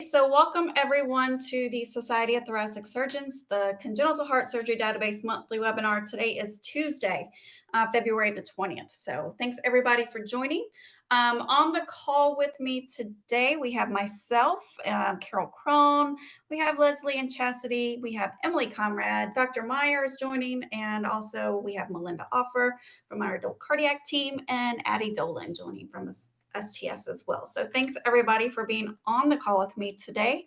so welcome everyone to the Society of Thoracic Surgeons, the Congenital Heart Surgery Database monthly webinar. Today is Tuesday, February the 20th. So thanks everybody for joining. On the call with me today, we have myself, Carol Crone, we have Leslie and Chastity, we have Emily Conrad, Dr. Meyer is joining, and also we have Melinda Offer from our adult cardiac team, and Addie Dolan joining from us. STS as well. So thanks everybody for being on the call with me today.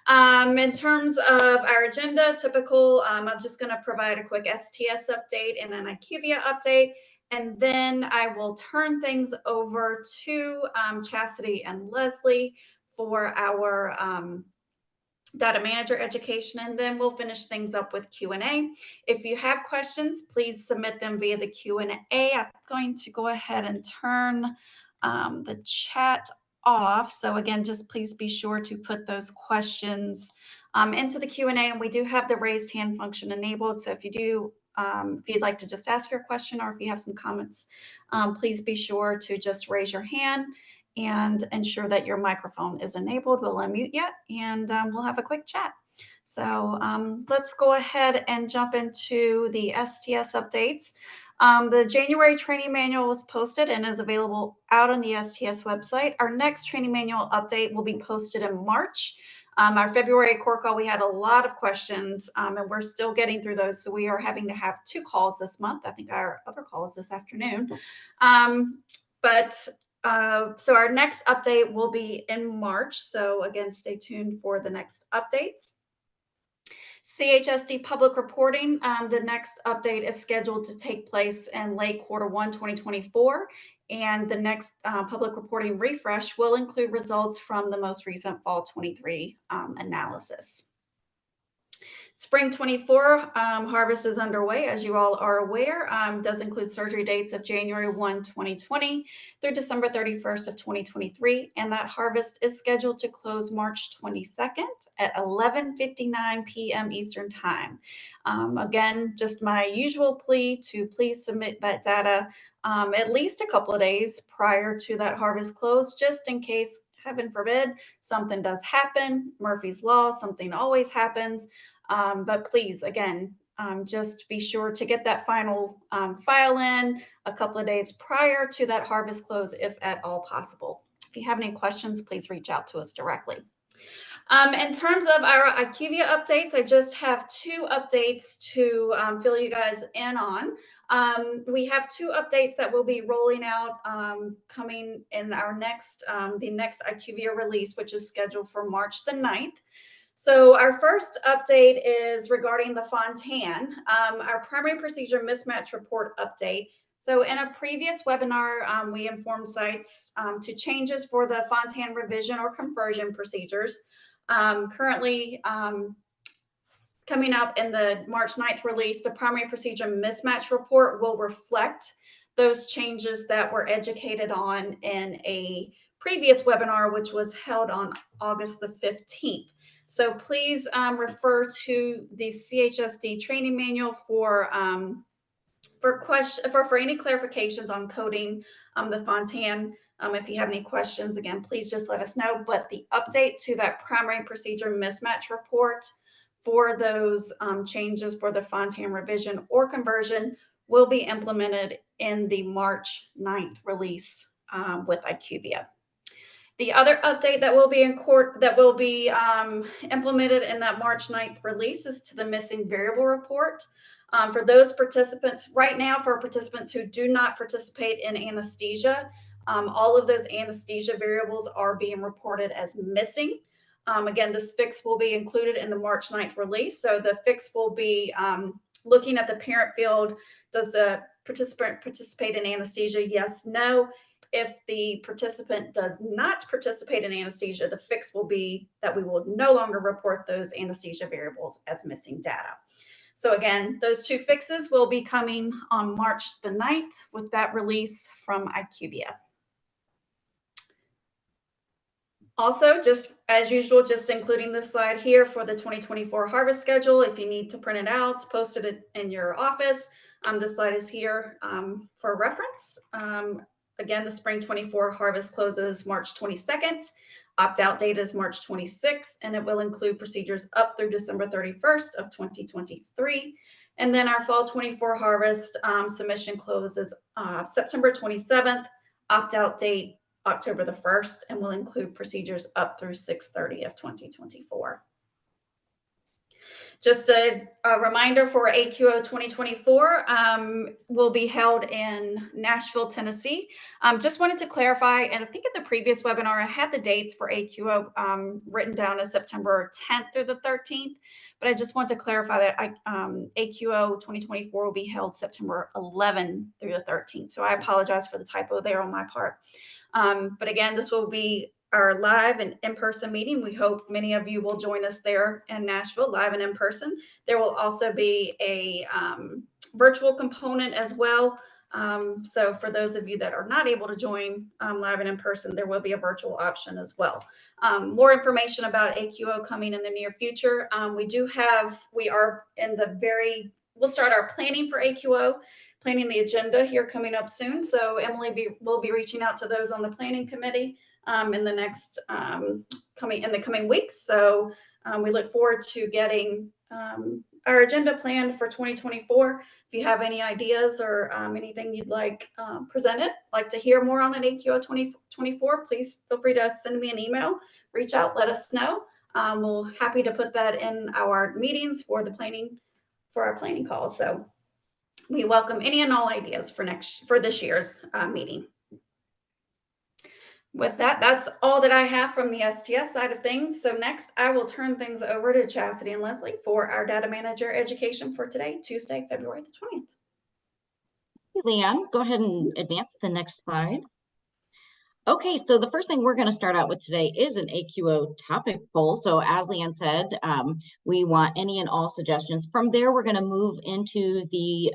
In terms of our agenda, typical, I'm just going to provide a quick STS update and an IQVIA update, and then I will turn things over to Chastity and Leslie for our data manager education, and then we'll finish things up with Q&A. If you have questions, please submit them via the Q&A. I'm going to go ahead and turn the chat off. So again, just please be sure to put those questions into the Q&A, and we do have the raised hand function enabled. So if you do, if you'd like to just ask your question, or if you have some comments, please be sure to just raise your hand and ensure that your microphone is enabled. We'll unmute you, and we'll have a quick chat. So let's go ahead and jump into the STS updates. The January training manual was posted and is available out on the STS website. Our next training manual update will be posted in March. Our February core call, we had a lot of questions, and we're still getting through those. So we are having to have 2 calls this month. I think our other call is this afternoon. So our next update will be in March. So again, stay tuned for the next updates. CHSD public reporting, the next update is scheduled to take place in late Q1 2024, and the next public reporting refresh will include results from the most recent fall 23 analysis. Spring 24 harvest is underway, as you all are aware. Does include surgery dates of January 1, 2020 through December 31st of 2023, and that harvest is scheduled to close March 22nd at 11:59 p.m. Eastern Time. Again, just my usual plea to please submit that data at least a couple of days prior to that harvest close, just in case, heaven forbid, something does happen. Murphy's Law, something always happens. But please, again, just be sure to get that final file in a couple of days prior to that harvest close, if at all possible. If you have any questions, please reach out to us directly. In terms of our IQVIA updates, I just have 2 updates to fill you guys in on. We have 2 updates that will be rolling out coming in our next, the next IQVIA release, which is scheduled for March the 9th. So our first update is regarding the Fontan, our primary procedure mismatch report update. So in a previous webinar, we informed sites to changes for the Fontan revision or conversion procedures. Currently coming up in the March 9th release, the primary procedure mismatch report will reflect those changes that were educated on in a previous webinar, which was held on August the 15th. So please refer to the CHSD training manual for any clarifications on coding the Fontan. If you have any questions, again, please just let us know. But the update to that primary procedure mismatch report for those changes for the Fontan revision or conversion will be implemented in the March 9th release with IQVIA. The other update that will be implemented in that March 9th release is to the missing variable report. For those participants, right now for participants who do not participate in anesthesia, all of those anesthesia variables are being reported as missing. Again, this fix will be included in the March 9th release. So the fix will be looking at the parent field. Does the participant participate in anesthesia? Yes, no. If the participant does not participate in anesthesia, the fix will be that we will no longer report those anesthesia variables as missing data. So again, those 2 fixes will be coming on March the 9th with that release from IQVIA. Also, just as usual, just including this slide here for the 2024 harvest schedule. If you need to print it out, post it in your office. This slide is here for reference. again, the spring 24 harvest closes March 22nd. Opt-out date is March 26th, and it will include procedures up through December 31st of 2023. And then our fall 24 harvest submission closes September 27th. Opt-out date October the 1st, and will include procedures up through 6/30 of 2024. Just a reminder for AQO 2024 will be held in Nashville, Tennessee. Just wanted to clarify, and I think at the previous webinar, I had the dates for AQO written down as September 10th through the 13th, but I just want to clarify that AQO 2024 will be held September 11th through the 13th. So I apologize for the typo there on my part. But again, this will be our live and in-person meeting. We hope many of you will join us there in Nashville, live and in person. There will also be a virtual component as well. So for those of you that are not able to join live and in person, there will be a virtual option as well. More information about AQO coming in the near future. We'll start our planning for AQO, planning the agenda here coming up soon. So Emily will be reaching out to those on the planning committee in the coming weeks. So we look forward to getting our agenda planned for 2024. If you have any ideas or anything you'd like presented, like to hear more on an AQO 2024, please feel free to send me an email, reach out, let us know. We're happy to put that in our meetings for our planning calls. So we welcome any and all ideas for this year's meeting. With that, that's all that I have from the STS side of things. So next, I will turn things over to Chastity and Leslie for our data manager education for today, Tuesday, February the 20th. Leanne, go ahead and advance the next slide. Okay, so the first thing we're going to start out with today is an AQO topic poll. So as Leanne said, we want any and all suggestions. From there, we're going to move into the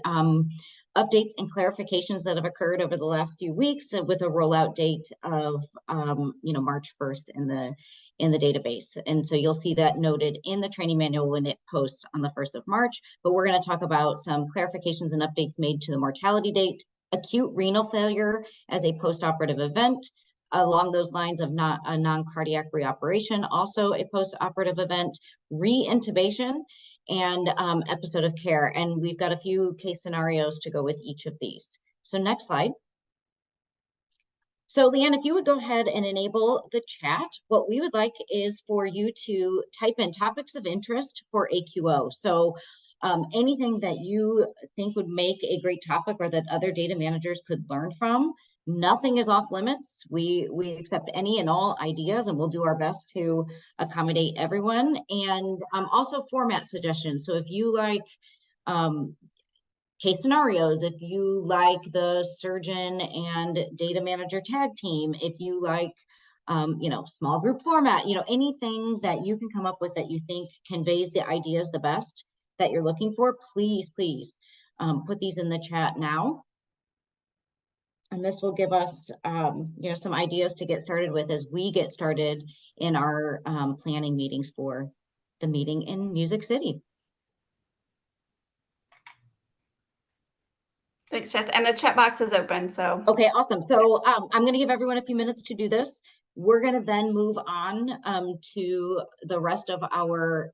updates and clarifications that have occurred over the last few weeks with a rollout date of March 1st in the database. And so you'll see that noted in the training manual when it posts on the 1st of March. But we're going to talk about some clarifications and updates made to the mortality date, acute renal failure as a post-operative event, along those lines of not a non-cardiac reoperation, also a post-operative event, re-intubation, and episode of care. And we've got a few case scenarios to go with each of these. So next slide. So Leanne, if you would go ahead and enable the chat, what we would like is for you to type in topics of interest for AQO. So anything that you think would make a great topic or that other data managers could learn from. Nothing is off limits. We accept any and all ideas, and we'll do our best to accommodate everyone. And also format suggestions. So if you like case scenarios, if you like the surgeon and data manager tag team, if you like small group format, anything that you can come up with that you think conveys the ideas the best that you're looking for, please put these in the chat now. And this will give us, some ideas to get started with as we get started in our planning meetings for the meeting in Music City. Thanks, Jess. And the chat box is open. So okay, awesome. So I'm going to give everyone a few minutes to do this. We're going to then move on to the rest of our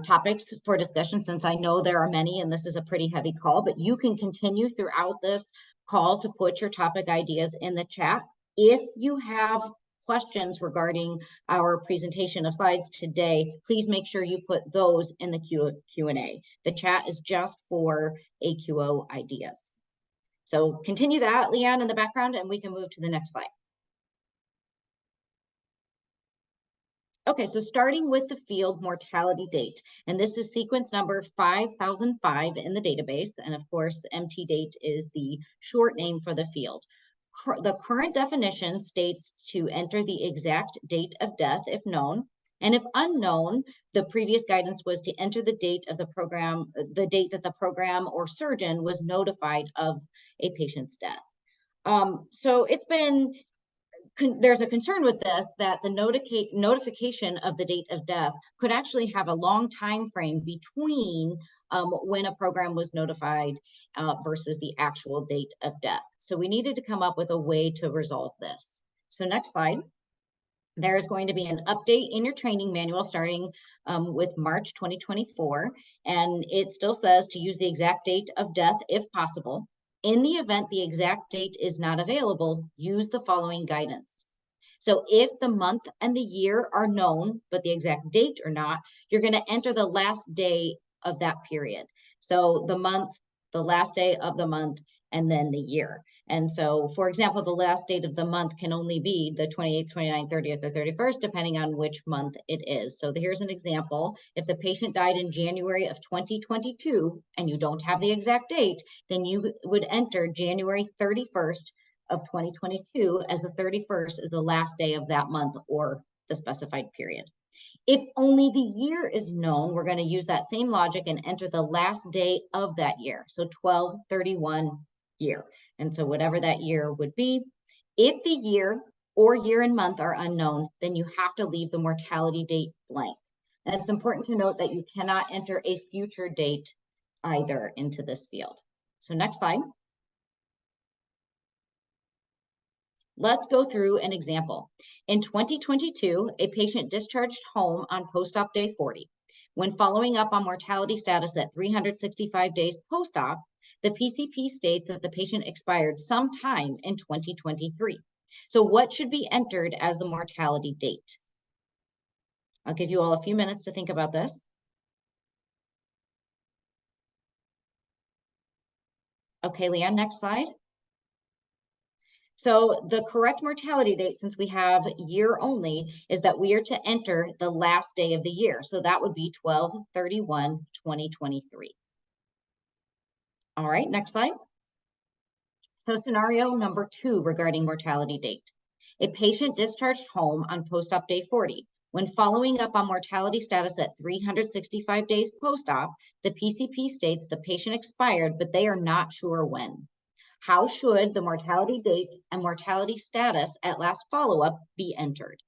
topics for discussion, since I know there are many and this is a pretty heavy call, but you can continue throughout this call to put your topic ideas in the chat. If you have questions regarding our presentation of slides today, please make sure you put those in the Q&A. The chat is just for AQO ideas. So continue that, Leanne, in the background, and we can move to the next slide. Okay, so starting with the field mortality date, and this is sequence number 5005 in the database, and of course, MT date is the short name for the field. The current definition states to enter the exact date of death if known, and if unknown, the previous guidance was to enter the date of the program, the date that the program or surgeon was notified of a patient's death. So it's been there's a concern with this that the notification of the date of death could actually have a long time frame between when a program was notified versus the actual date of death. So we needed to come up with a way to resolve this. So next slide. There is going to be an update in your training manual starting with March 2024, and it still says to use the exact date of death if possible. In the event the exact date is not available, use the following guidance. So if the month and the year are known, but the exact date are not, you're going to enter the last day of that period. So the month, the last day of the month, and then the year. And so, for example, the last date of the month can only be the 28th, 29th, 30th, or 31st, depending on which month it is. So here's an example. If the patient died in January of 2022 and you don't have the exact date, then you would enter January 31st of 2022 as the 31st is the last day of that month or the specified period. If only the year is known, we're going to use that same logic and enter the last day of that year. So 12/31 year. And so whatever that year would be, if the year or year and month are unknown, then you have to leave the mortality date blank. And it's important to note that you cannot enter a future date either into this field. So next slide. Let's go through an example. In 2022, a patient discharged home on post-op day 40. When following up on mortality status at 365 days post-op, the PCP states that the patient expired sometime in 2023. So what should be entered as the mortality date? I'll give you all a few minutes to think about this. Okay, Leanne, next slide. So the correct mortality date, since we have year only, is that we are to enter the last day of the year. So that would be 12/31/2023. All right, next slide. So scenario number 2 regarding mortality date. A patient discharged home on post-op day 40. When following up on mortality status at 365 days post-op, the PCP states the patient expired, but they are not sure when. How should the mortality date and mortality status at last follow-up be entered?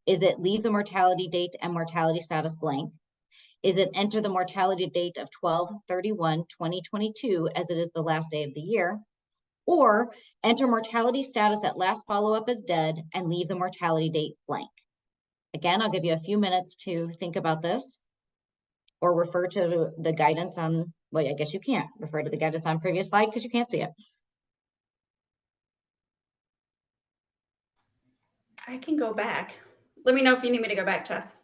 Is it leave the mortality date and mortality status blank? Is it enter the mortality date of 12/31/2022 as it is the last day of the year? Or enter mortality status at last follow-up as dead and leave the mortality date blank? Again, I'll give you a few minutes to think about this or refer to the guidance on, well, I guess you can't refer to the guidance on previous slide because you can't see it. I can go back. Let me know if you need me to go back, Chess.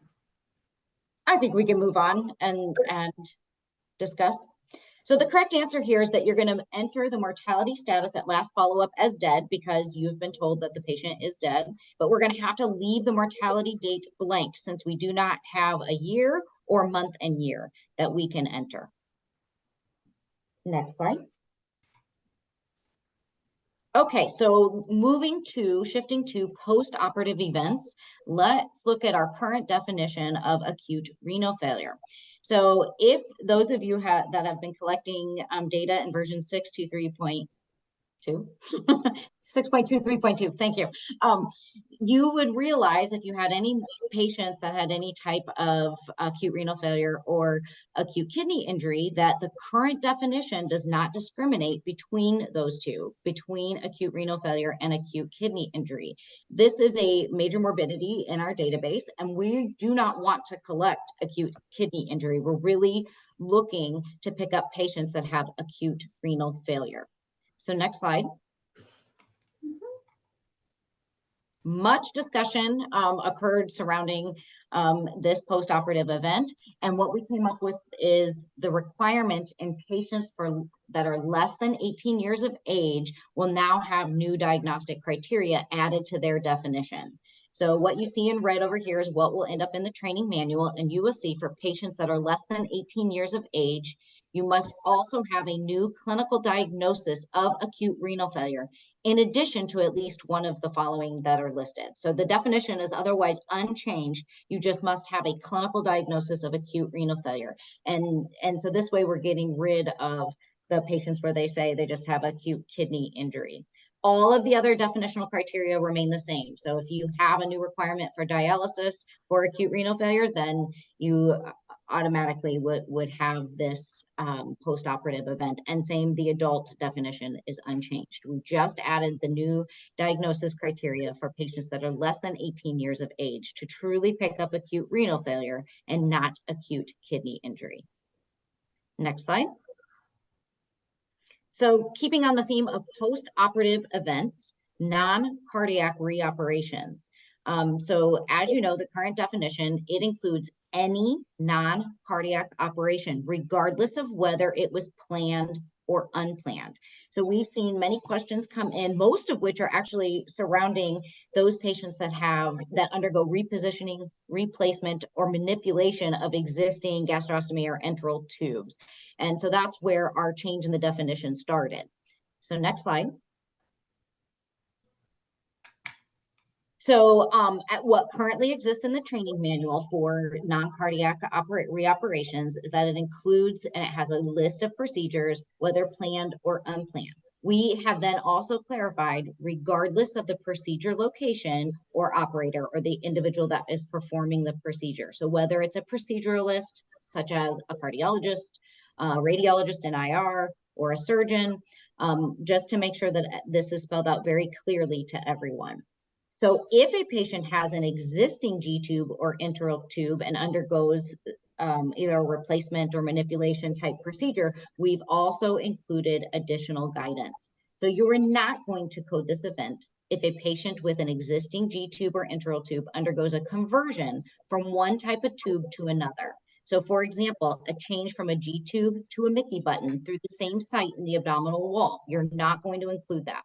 I think we can move on and discuss. So the correct answer here is that you're going to enter the mortality status at last follow-up as dead because you've been told that the patient is dead, but we're going to have to leave the mortality date blank since we do not have a year or month and year that we can enter. Next slide. Okay, so shifting to post-operative events, let's look at our current definition of acute renal failure. So if those of you that have been collecting data in version 623.2, 6.23.2, thank you. You would realize if you had any patients that had any type of acute renal failure or acute kidney injury, that the current definition does not discriminate between those two, between acute renal failure and acute kidney injury. This is a major morbidity in our database, and we do not want to collect acute kidney injury. We're really looking to pick up patients that have acute renal failure. So next slide. Much discussion occurred surrounding this post-operative event. And what we came up with is the requirement in patients that are less than 18 years of age will now have new diagnostic criteria added to their definition. So what you see in red over here is what will end up in the training manual. And you will see for patients that are less than 18 years of age, you must also have a new clinical diagnosis of acute renal failure, in addition to at least one of the following that are listed. So the definition is otherwise unchanged. You just must have a clinical diagnosis of acute renal failure. And so this way we're getting rid of the patients where they say they just have acute kidney injury. All of the other definitional criteria remain the same. So if you have a new requirement for dialysis for acute renal failure, then you automatically would have this post-operative event. And same, the adult definition is unchanged. We just added the new diagnosis criteria for patients that are less than 18 years of age to truly pick up acute renal failure and not acute kidney injury. Next slide. So keeping on the theme of post-operative events, non-cardiac reoperations. So as you know, the current definition, it includes any non-cardiac operation, regardless of whether it was planned or unplanned. So we've seen many questions come in, most of which are actually surrounding those patients that undergo repositioning, replacement, or manipulation of existing gastrostomy or enteral tubes. And so that's where our change in the definition started. So next slide. So at what currently exists in the training manual for non-cardiac reoperations is that it includes and it has a list of procedures, whether planned or unplanned. We have then also clarified, regardless of the procedure location or operator or the individual that is performing the procedure. So whether it's a proceduralist, such as a cardiologist, a radiologist in IR, or a surgeon, just to make sure that this is spelled out very clearly to everyone. So if a patient has an existing G-tube or enteral tube and undergoes either a replacement or manipulation type procedure, we've also included additional guidance. So you are not going to code this event if a patient with an existing G-tube or enteral tube undergoes a conversion from one type of tube to another. So for example, a change from a G-tube to a Mickey button through the same site in the abdominal wall, you're not going to include that.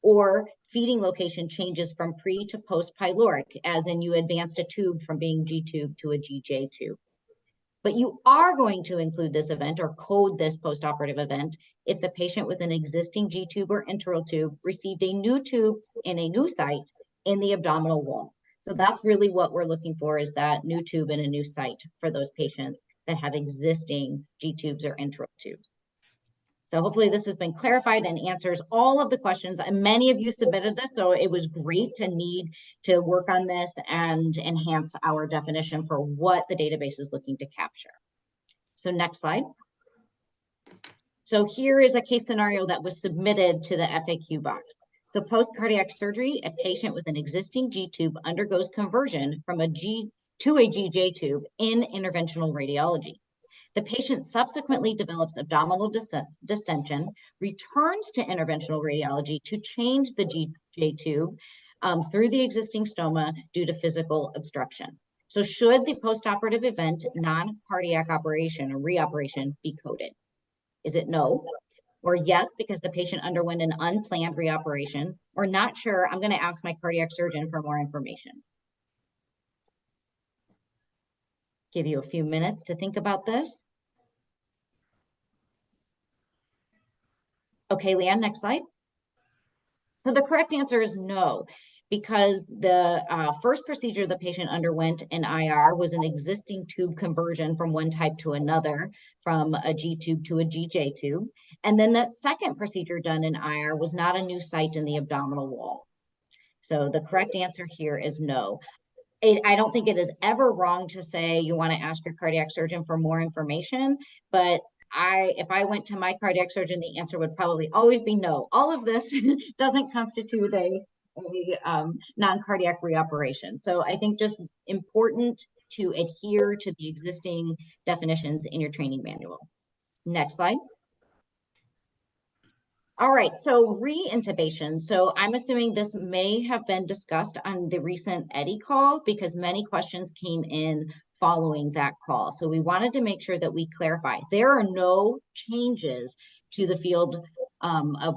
Or feeding location changes from pre to post pyloric, as in you advanced a tube from being G-tube to a GJ tube. But you are going to include this event or code this postoperative event if the patient with an existing G-tube or enteral tube received a new tube in a new site in the abdominal wall. So that's really what we're looking for, is that new tube in a new site for those patients that have existing G-tubes or enteral tubes. So hopefully this has been clarified and answers all of the questions. And many of you submitted this, so it was great to need to work on this and enhance our definition for what the database is looking to capture. So next slide. So here is a case scenario that was submitted to the FAQ box. So post-cardiac surgery, a patient with an existing G-tube undergoes conversion from a G to a GJ tube in interventional radiology. The patient subsequently develops abdominal distension, returns to interventional radiology to change the GJ tube through the existing stoma due to physical obstruction. So should the postoperative event, non-cardiac operation or reoperation, be coded? Is it no? Or yes, because the patient underwent an unplanned reoperation? Or not sure, I'm going to ask my cardiac surgeon for more information. Give you a few minutes to think about this. Okay, Leanne, next slide. So the correct answer is no, because the first procedure the patient underwent in IR was an existing tube conversion from one type to another, from a G tube to a GJ tube. And then that second procedure done in IR was not a new site in the abdominal wall. So the correct answer here is no. I don't think it is ever wrong to say you want to ask your cardiac surgeon for more information, but if I went to my cardiac surgeon, the answer would probably always be no. All of this doesn't constitute a non-cardiac reoperation. So I think just important to adhere to the existing definitions in your training manual. Next slide. All right, so re-intubation. So I'm assuming this may have been discussed on the recent EDDI call because many questions came in following that call. So we wanted to make sure that we clarify. There are no changes to the field of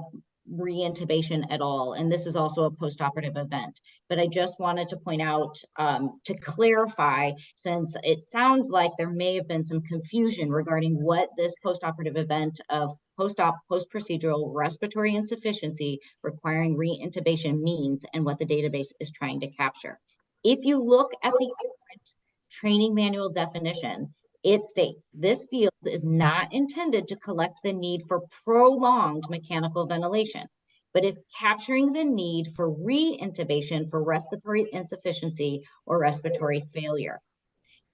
re-intubation at all. And this is also a postoperative event. But I just wanted to point out to clarify, since it sounds like there may have been some confusion regarding what this postoperative event of post-procedural respiratory insufficiency requiring re-intubation means and what the database is trying to capture. If you look at the current training manual definition, it states this field is not intended to collect the need for prolonged mechanical ventilation. but is capturing the need for re-intubation for respiratory insufficiency or respiratory failure.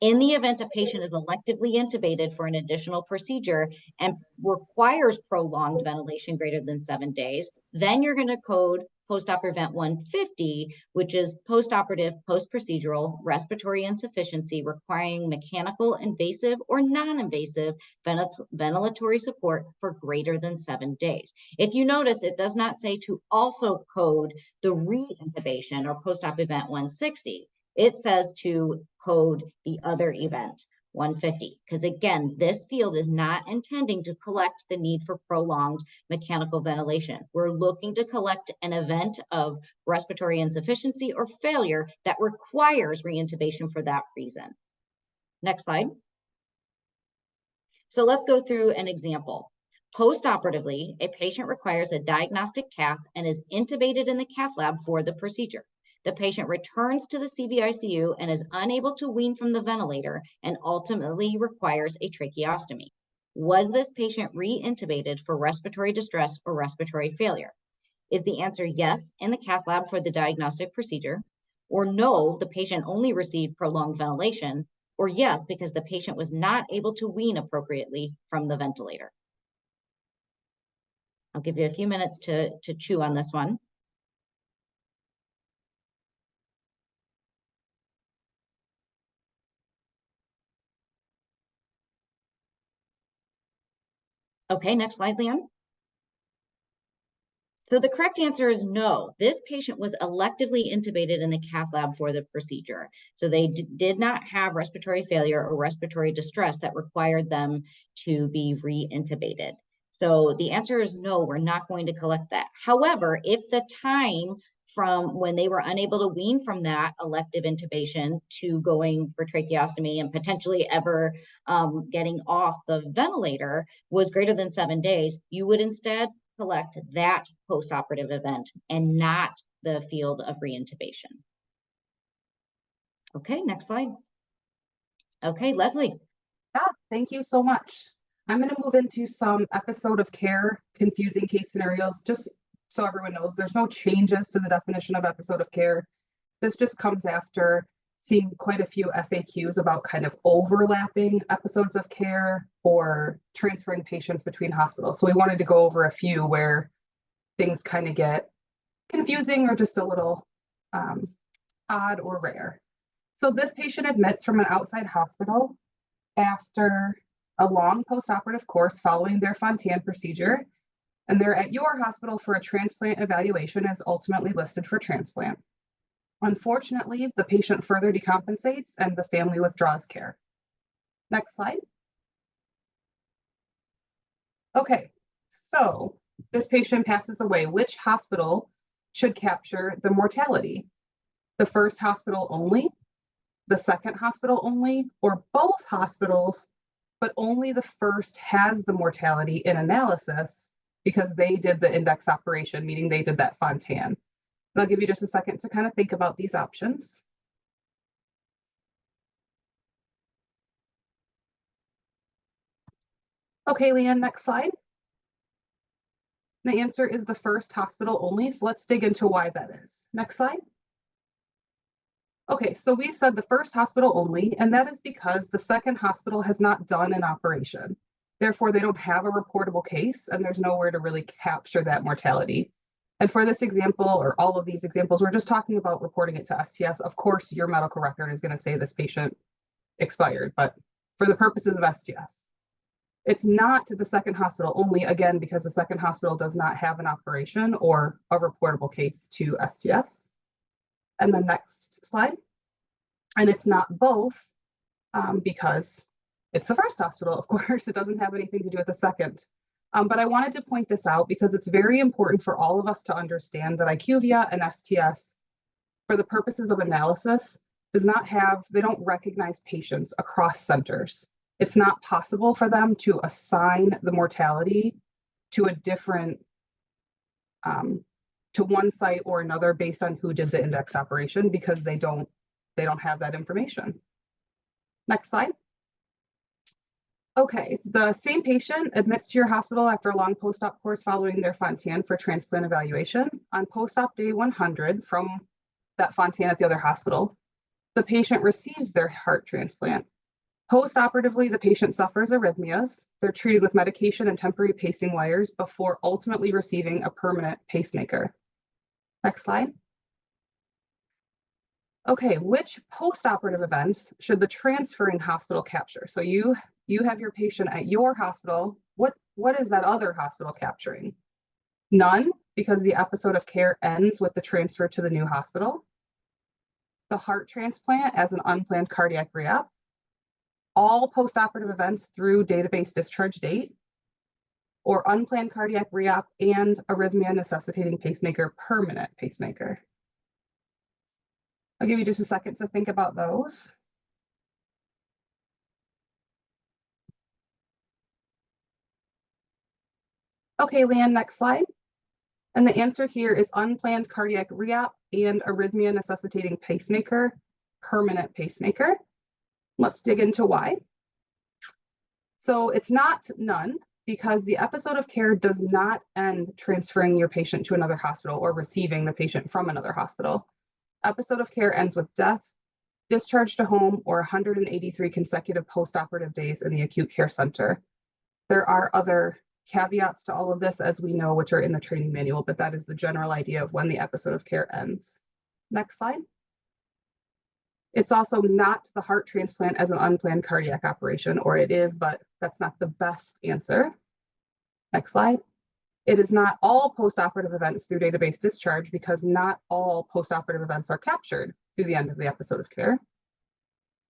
In the event a patient is electively intubated for an additional procedure and requires prolonged ventilation greater than 7 days, then you're going to code post-op event 150, which is post-operative, post-procedural respiratory insufficiency requiring mechanical, invasive, or non-invasive ventilatory support for greater than 7 days. If you notice, it does not say to also code the re-intubation or post-op event 160. It says to code the other event, 150, because again, this field is not intending to collect the need for prolonged mechanical ventilation. We're looking to collect an event of respiratory insufficiency or failure that requires reintubation for that reason. Next slide. So let's go through an example. Post-operatively, a patient requires a diagnostic cath and is intubated in the cath lab for the procedure. The patient returns to the CVICU and is unable to wean from the ventilator and ultimately requires a tracheostomy. Was this patient re-intubated for respiratory distress or respiratory failure? Is the answer yes in the cath lab for the diagnostic procedure? Or no, the patient only received prolonged ventilation? Or yes, because the patient was not able to wean appropriately from the ventilator? I'll give you a few minutes to chew on this one. Okay, next slide, Leon. So the correct answer is no. This patient was electively intubated in the cath lab for the procedure. So they did not have respiratory failure or respiratory distress that required them to be re-intubated. So the answer is no, we're not going to collect that. However, if the time from when they were unable to wean from that elective intubation to going for tracheostomy and potentially ever getting off the ventilator was greater than 7 days, you would instead collect that post-operative event and not the field of reintubation. Okay, next slide. Okay, Leslie. Yeah, thank you so much. I'm going to move into some episode of care confusing case scenarios. Just so everyone knows, there's no changes to the definition of episode of care. This just comes after seeing quite a few FAQs about kind of overlapping episodes of care or transferring patients between hospitals. So we wanted to go over a few where things kind of get confusing or just a little odd or rare. So this patient admits from an outside hospital after a long post-operative course following their Fontan procedure, and they're at your hospital for a transplant evaluation as ultimately listed for transplant. Unfortunately, the patient further decompensates and the family withdraws care. Next slide. Okay, so this patient passes away. Which hospital should capture the mortality? The first hospital only, the second hospital only, or both hospitals, but only the first has the mortality in analysis because they did the index operation, meaning they did that Fontan. And I'll give you just a second to kind of think about these options. Okay, Leanne, next slide. The answer is the first hospital only, so let's dig into why that is. Next slide. Okay, so we said the first hospital only, and that is because the second hospital has not done an operation. Therefore, they don't have a reportable case, and there's nowhere to really capture that mortality. And for this example, or all of these examples, we're just talking about reporting it to STS. Of course, your medical record is going to say this patient expired, but for the purposes of STS, it's not to the second hospital only, again, because the second hospital does not have an operation or a reportable case to STS. And the next slide. And it's not both because it's the first hospital, of course. It doesn't have anything to do with the second. But I wanted to point this out because it's very important for all of us to understand that IQVIA and STS, for the purposes of analysis, they don't recognize patients across centers. It's not possible for them to assign the mortality to a different to one site or another based on who did the index operation because they don't have that information. Next slide. Okay, the same patient admits to your hospital after a long post-op course following their Fontan for transplant evaluation. On post-op day 100 from that Fontan at the other hospital, the patient receives their heart transplant. Post-operatively, the patient suffers arrhythmias. They're treated with medication and temporary pacing wires before ultimately receiving a permanent pacemaker. Next slide. Okay, which post-operative events should the transferring hospital capture? So you have your patient at your hospital. What is that other hospital capturing? None, because the episode of care ends with the transfer to the new hospital. The heart transplant as an unplanned cardiac re-op. All post-operative events through database discharge date, or unplanned cardiac re-op and arrhythmia necessitating pacemaker, permanent pacemaker. I'll give you just a second to think about those. Okay, Leanne, next slide. And the answer here is unplanned cardiac re-op and arrhythmia necessitating pacemaker, permanent pacemaker. Let's dig into why. So it's not none, because the episode of care does not end transferring your patient to another hospital or receiving the patient from another hospital. Episode of care ends with death, discharge to home, or 183 consecutive post-operative days in the acute care center. There are other caveats to all of this, as we know, which are in the training manual, but that is the general idea of when the episode of care ends. Next slide. It's also not the heart transplant as an unplanned cardiac operation, or it is, but that's not the best answer. Next slide. It is not all post-operative events through database discharge, because not all post-operative events are captured through the end of the episode of care.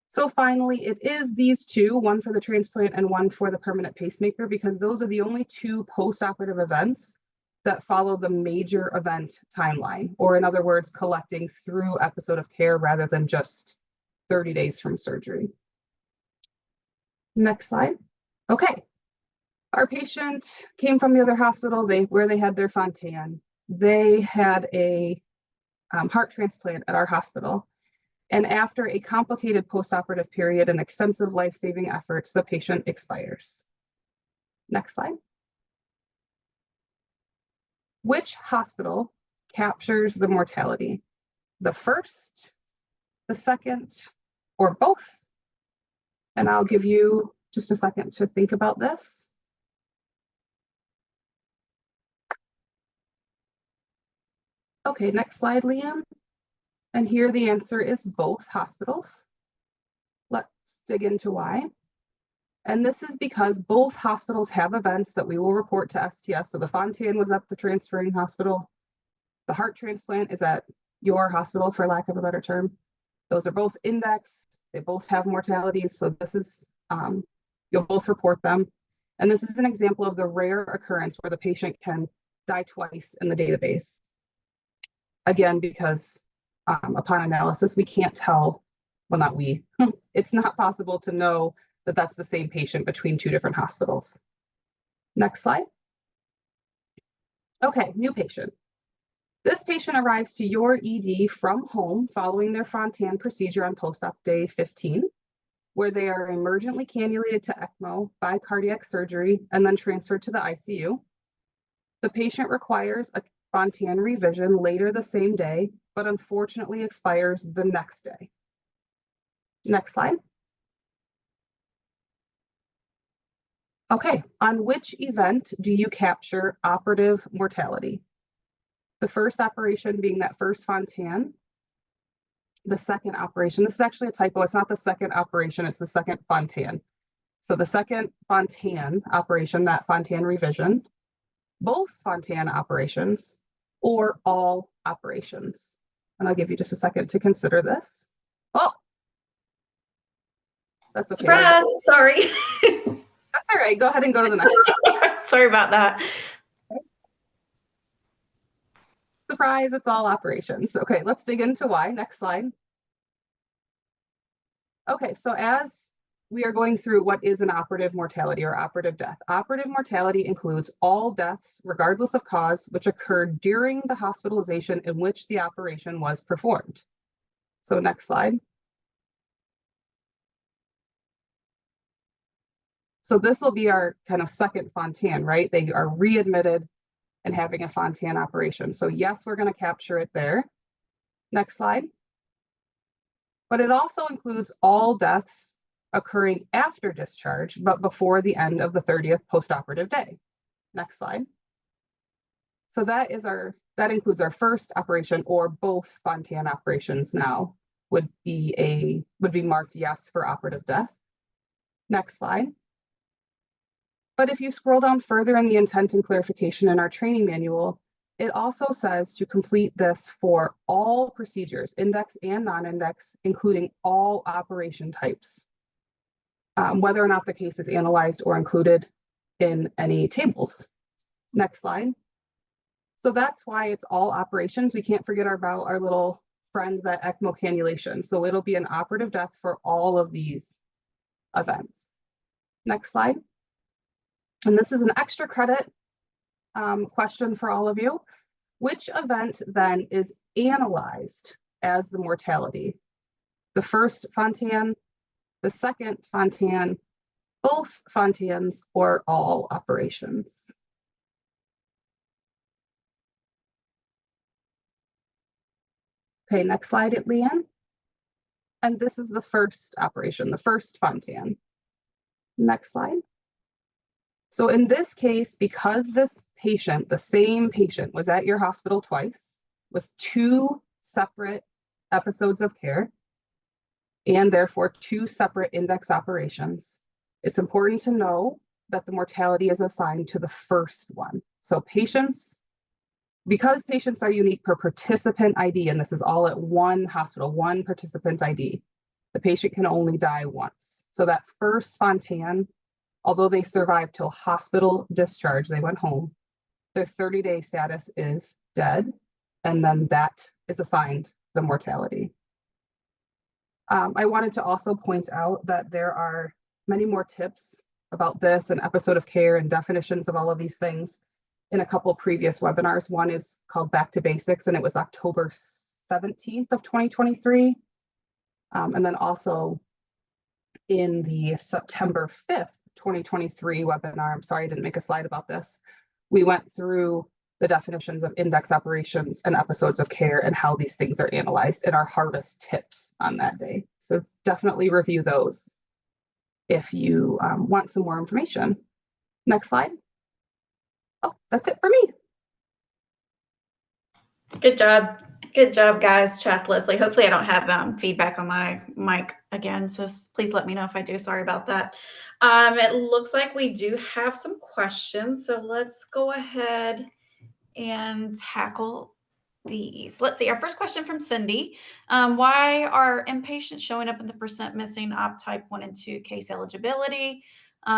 So finally, it is these two, one for the transplant and one for the permanent pacemaker, because those are the only two post-operative events that follow the major event timeline, or in other words, collecting through episode of care rather than just 30 days from surgery. Next slide. Okay. Our patient came from the other hospital where they had their Fontan. They had a heart transplant at our hospital. And after a complicated postoperative period and extensive life-saving efforts, the patient expires. Next slide. Which hospital captures the mortality? The first, the second, or both? And I'll give you just a second to think about this. Okay, next slide, Liam. And here the answer is both hospitals. Let's dig into why. And this is because both hospitals have events that we will report to STS. So the Fontan was at the transferring hospital. The heart transplant is at your hospital, for lack of a better term. Those are both indexed. They both have mortalities. So this is, you'll both report them. And this is an example of the rare occurrence where the patient can die twice in the database. Again, because upon analysis, we can't tell, well, not we, it's not possible to know that that's the same patient between two different hospitals. Next slide. Okay, new patient. This patient arrives to your ED from home following their Fontan procedure on post-op day 15, where they are emergently cannulated to ECMO by cardiac surgery and then transferred to the ICU. The patient requires a Fontan revision later the same day, but unfortunately expires the next day. Next slide. Okay, on which event do you capture operative mortality? The first operation being that first Fontan. The second operation, this is actually a typo, it's not the second operation, it's the second Fontan. So the second Fontan operation, that Fontan revision, both Fontan operations, or all operations. And I'll give you just a second to consider this. Oh, that's okay. Surprise! Sorry. That's all right. Go ahead and go to the next. Sorry about that. Surprise, it's all operations. Okay, let's dig into why. Next slide. Okay, so as we are going through what is an operative mortality or operative death. Operative mortality includes all deaths, regardless of cause, which occurred during the hospitalization in which the operation was performed. So next slide. So this will be our kind of second Fontan, right? They are readmitted and having a Fontan operation. So yes, we're going to capture it there. Next slide. But it also includes all deaths occurring after discharge, but before the end of the 30th postoperative day. Next slide. So that includes our first operation, or both Fontan operations now would be marked yes for operative death. Next slide. But if you scroll down further in the intent and clarification in our training manual, it also says to complete this for all procedures, index and non-index, including all operation types, whether or not the case is analyzed or included in any tables. Next slide. So that's why it's all operations. We can't forget about our little friend, that ECMO cannulation. So it'll be an operative death for all of these events. Next slide. And this is an extra credit question for all of you. Which event then is analyzed as the mortality? The first Fontan, the second Fontan, both Fontans, or all operations? Okay, next slide, Leanne. And this is the first operation, the first Fontan. Next slide. So in this case, because this patient, the same patient, was at your hospital twice with 2 separate episodes of care, and therefore 2 separate index operations, it's important to know that the mortality is assigned to the first one. So because patients are unique per participant ID, and this is all at one hospital, one participant ID, the patient can only die once. So that first Fontan, although they survived till hospital discharge, they went home, their 30-day status is dead, and then that is assigned the mortality. I wanted to also point out that there are many more tips about this and episode of care and definitions of all of these things in a couple previous webinars. One is called Back to Basics, and it was October 17th of 2023. And then also in the September 5th, 2023 webinar, I'm sorry I didn't make a slide about this, we went through the definitions of index operations and episodes of care and how these things are analyzed in our hardest tips on that day. So definitely review those if you want some more information. Next slide. Oh, that's it for me. Good job. Good job, guys. Chas, Leslie. Hopefully I don't have feedback on my mic again, so please let me know if I do. Sorry about that. It looks like we do have some questions, so let's go ahead and tackle these. Let's see. Our first question from Cindy. Why are inpatients showing up in the percent missing op type 1 and 2 case eligibility,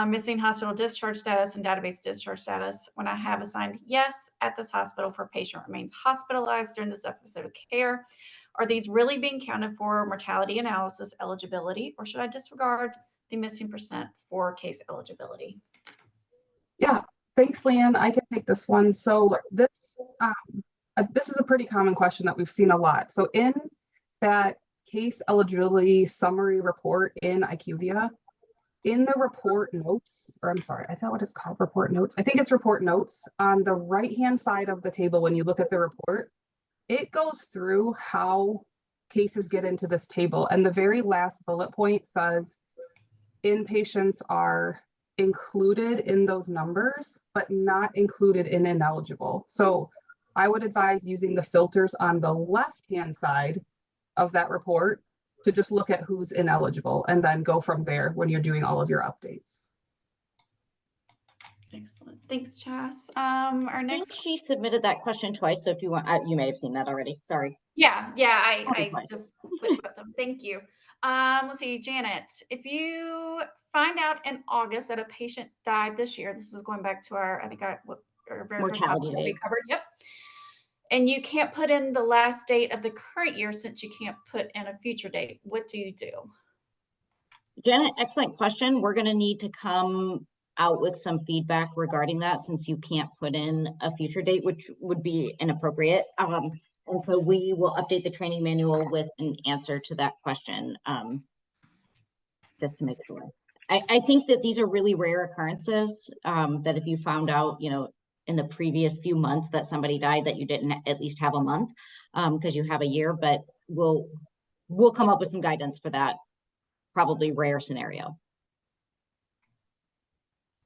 missing hospital discharge status and database discharge status when I have assigned yes at this hospital for patient remains hospitalized during this episode of care? Are these really being counted for mortality analysis eligibility, or should I disregard the missing percent for case eligibility? Yeah, thanks, Leanne. I can take this one. So this is a pretty common question that we've seen a lot. So in that case eligibility summary report in IQVIA, in the report notes, or I'm sorry, is that what it's called? Report notes? I think it's report notes. On the right-hand side of the table, when you look at the report, it goes through how cases get into this table. And the very last bullet point says inpatients are included in those numbers, but not included in ineligible. So I would advise using the filters on the left-hand side of that report to just look at who's ineligible and then go from there when you're doing all of your updates. Excellent. Thanks, Chas. Our next. She submitted that question twice, so if you want, you may have seen that already. Sorry. Yeah, I just clicked with them. Thank you. Let's see, Janet, if you find out in August that a patient died this year, this is going back to our very first topic that we covered. Yep. And you can't put in the last date of the current year since you can't put in a future date. What do you do? Janet, excellent question. We're going to need to come out with some feedback regarding that since you can't put in a future date, which would be inappropriate. And so we will update the training manual with an answer to that question, just to make sure. I think that these are really rare occurrences, that if you found out, in the previous few months that somebody died, that you didn't at least have a month, because you have a year, but we'll come up with some guidance for that probably rare scenario.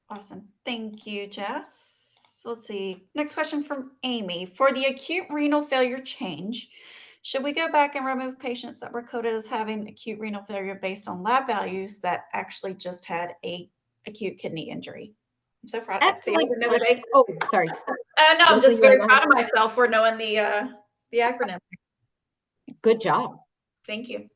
Awesome. Thank you, Jess. Let's see. Next question from Amy. For the acute renal failure change, should we go back and remove patients that were coded as having acute renal failure based on lab values that actually just had a acute kidney injury? I'm so proud of that. See, I Excellent didn't know question. Oh, sorry. no, I'm Leslie, just you wanna very go proud ahead? of myself for knowing the acronym. Good job. Thank you.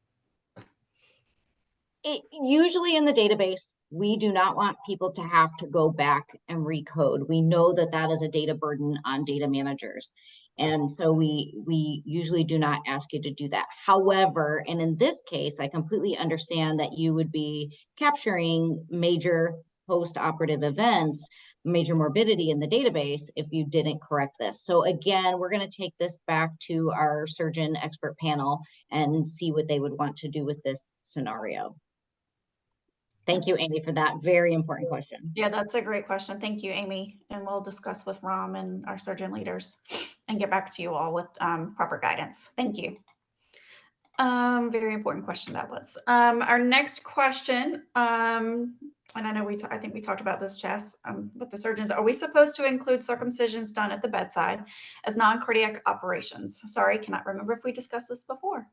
Usually in the database, we do not want people to have to go back and recode. We know that that is a data burden on data managers. And so we usually do not ask you to do that. However, and in this case, I completely understand that you would be capturing major post-operative events, major morbidity in the database if you didn't correct this. So again, we're going to take this back to our surgeon expert panel and see what they would want to do with this scenario. Thank you, Amy, for that very important question. Yeah, that's a great question. Thank you, Amy. And we'll discuss with Ram and our surgeon leaders and get back to you all with proper guidance. Thank you. Very important question that was. Our next question, and I know I think we talked about this, Jess, with the surgeons. Are we supposed to include circumcisions done at the bedside as non-cardiac operations? Sorry, cannot remember if we discussed this before.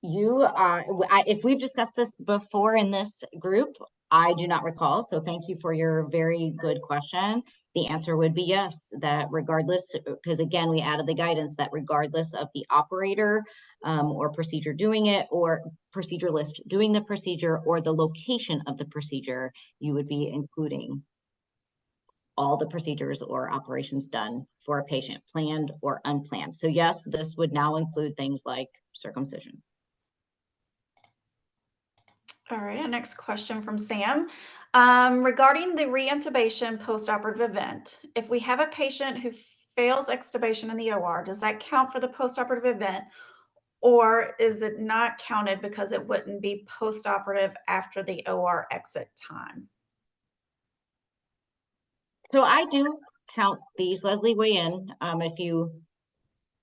If we've discussed this before in this group, I do not recall. So thank you for your very good question. The answer would be yes, that regardless, because again, we added the guidance that regardless of the operator or procedure doing it, or proceduralist doing the procedure, or the location of the procedure, you would be including all the procedures or operations done for a patient, planned or unplanned. So yes, this would now include things like circumcisions. All right, our next question from Sam. Regarding the reintubation post-operative event, if we have a patient who fails extubation in the OR, does that count for the post-operative event, or is it not counted because it wouldn't be post-operative after the OR exit time? So I do count these. Leslie, weigh in if you.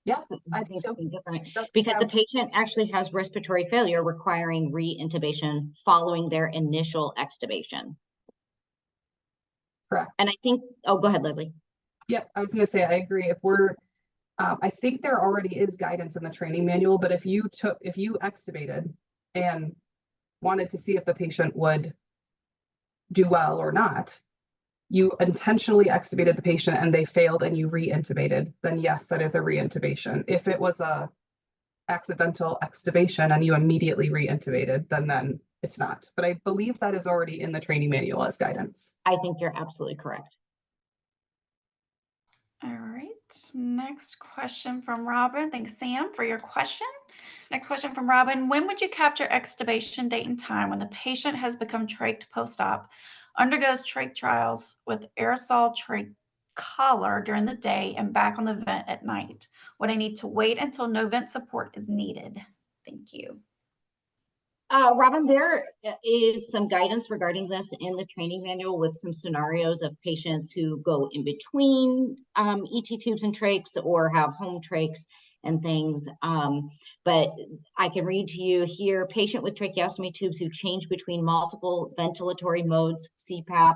Yeah, I think think so. something different, because the patient actually has respiratory failure requiring re-intubation following their initial extubation. Correct. And I think, oh, go ahead, Leslie. Yeah, I was going to say, I agree. If we're, I think there already is guidance in the training manual, but if you extubated and wanted to see if the patient would do well or not, you intentionally extubated the patient and they failed and you re-intubated, then yes, that is a re-intubation. If it was a accidental extubation and you immediately re-intubated, then it's not. But I believe that is already in the training manual as guidance. I think you're absolutely correct. All right, next question from Robin. Thanks, Sam, for your question. Next question from Robin. When would you capture extubation date and time when the patient has become trached post-op, undergoes trach trials with aerosol trach collar during the day and back on the vent at night? Would I need to wait until no vent support is needed? Thank you. Robin, there is some guidance regarding this in the training manual with some scenarios of patients who go in between ET tubes and trachs or have home trachs and things. But I can read to you here, patient with tracheostomy tubes who change between multiple ventilatory modes, CPAP,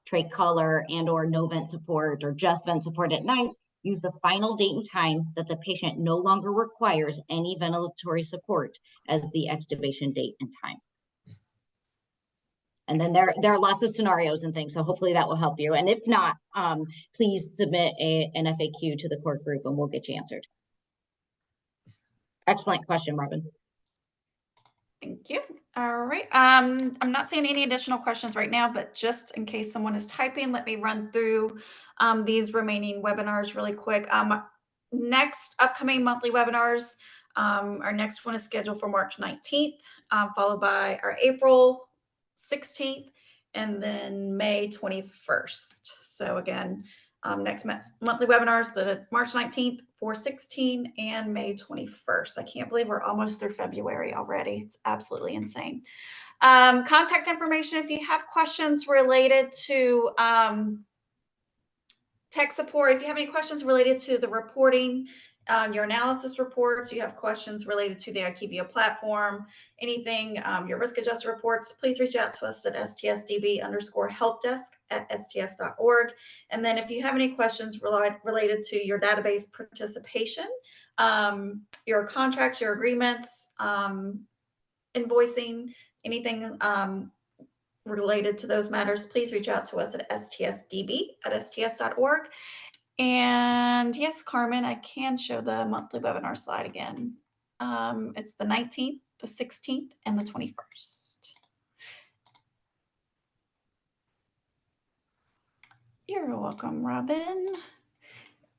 trach collar, and or no vent support or just vent support at night, use the final date and time that the patient no longer requires any ventilatory support as the extubation date and time. And then there are lots of scenarios and things, so hopefully that will help you. And if not, please submit an FAQ to the core group and we'll get you answered. Excellent question, Robin. Thank you. All right. I'm not seeing any additional questions right now, but just in case someone is typing, let me run through these remaining webinars really quick. Next upcoming monthly webinars, our next one is scheduled for March 19th, followed by our April 16th, and then May 21st. So again, Next monthly webinars, the March 19th, 4/16, and May 21st. I can't believe we're almost through February already. It's absolutely insane. Contact information, if you have questions related to tech support, if you have any questions related to the reporting, your analysis reports, you have questions related to the IQVIA platform, anything, your risk adjusted reports, please reach out to us at stsdb_helpdesk@sts.org. And then if you have any questions related to your database participation, your contracts, your agreements, invoicing, anything related to those matters, please reach out to us at stsdb@sts.org. And yes, Carmen, I can show the monthly webinar slide again. It's the 19th, the 16th, and the 21st. You're welcome, Robin.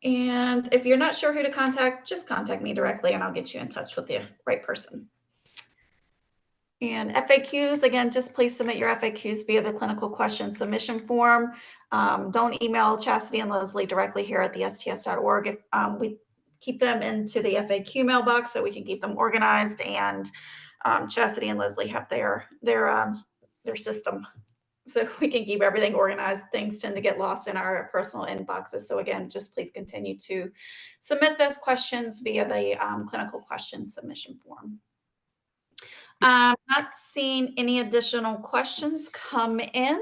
And if you're not sure who to contact, just contact me directly and I'll get you in touch with the right person. And FAQs, again, just please submit your FAQs via the clinical question submission form. Don't email Chastity and Leslie directly here at the sts.org. If we keep them into the FAQ mailbox so we can keep them organized, and Chastity and Leslie have their system so we can keep everything organized. Things tend to get lost in our personal inboxes. So again, just please continue to submit those questions via the clinical question submission form. Not seeing any additional questions come in.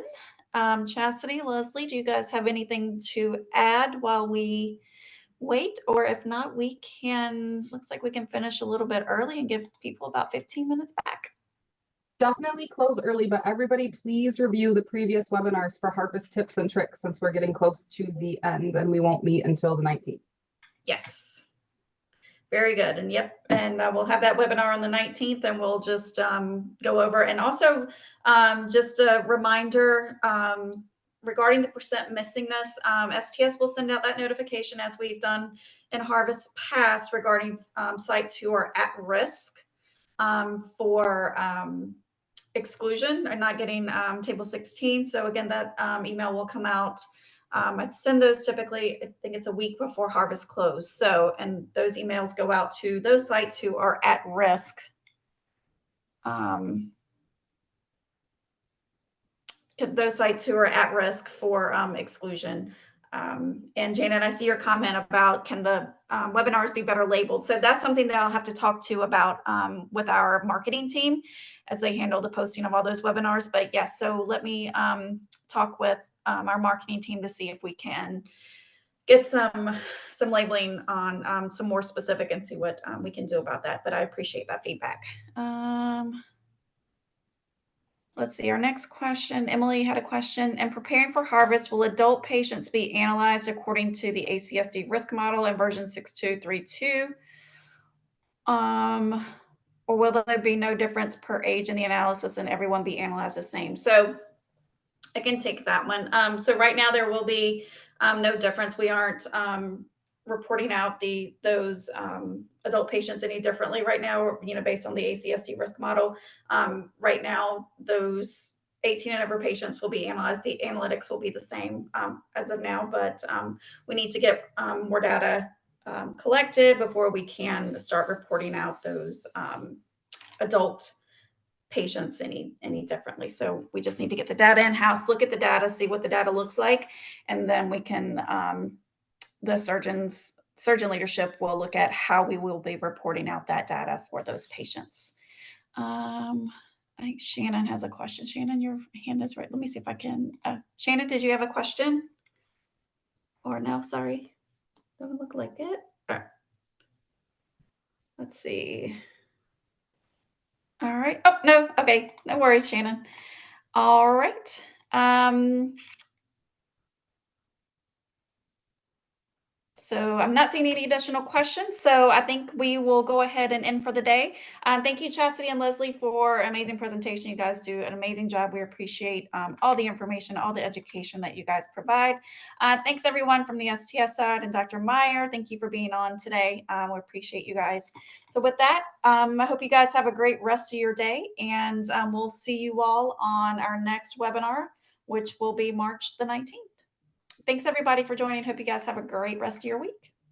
Chastity, Leslie, do you guys have anything to add while we wait? Or if not, looks like we can finish a little bit early and give people about 15 minutes back. Definitely close early, but everybody please review the previous webinars for harvest tips and tricks, since we're getting close to the end and we won't meet until the 19th. Yes. Very good. And yep. And we'll have that webinar on the 19th, and we'll just go over. And also just a reminder regarding the percent missingness, STS will send out that notification as we've done in Harvest Past regarding sites who are at risk for exclusion and not getting table 16. So again, that email will come out. I send those typically, I think it's a week before harvest close. So, and those emails go out to those sites who are at risk. Those sites who are at risk for exclusion. And Janet, I see your comment about can the webinars be better labeled? So that's something that I'll have to talk to about with our marketing team as they handle the posting of all those webinars. But yes, so let me talk with our marketing team to see if we can get some labeling on some more specific and see what we can do about that. But I appreciate that feedback. Let's see, our next question. Emily had a question. In preparing for harvest, will adult patients be analyzed according to the ACSD risk model in version 6232? Or will there be no difference per age in the analysis and everyone be analyzed the same? So I can take that one. So right now there will be no difference. We aren't reporting out those adult patients any differently right now, based on the ACSD risk model. Right now, those 18 and over patients will be analyzed. The analytics will be the same as of now, but we need to get more data collected before we can start reporting out those adult patients any differently. So we just need to get the data in-house, look at the data, see what the data looks like, and then we can the surgeon leadership will look at how we will be reporting out that data for those patients. I think Shannon has a question. Shannon, your hand is right. Let me see if I can. Shannon, did you have a question? Or no, sorry. Doesn't look like it. All right. Let's see. All right. Oh, no. Okay. No worries, Shannon. All right. So I'm not seeing any additional questions. So I think we will go ahead and end for the day. Thank you, Chastity and Leslie, for an amazing presentation. You guys do an amazing job. We appreciate all the information, all the education that you guys provide. Thanks everyone from the STS side, and Dr. Meyer, thank you for being on today. We appreciate you guys. So with that, I hope you guys have a great rest of your day, and we'll see you all on our next webinar, which will be March the 19th. Thanks everybody for joining. Hope you guys have a great rest of your week.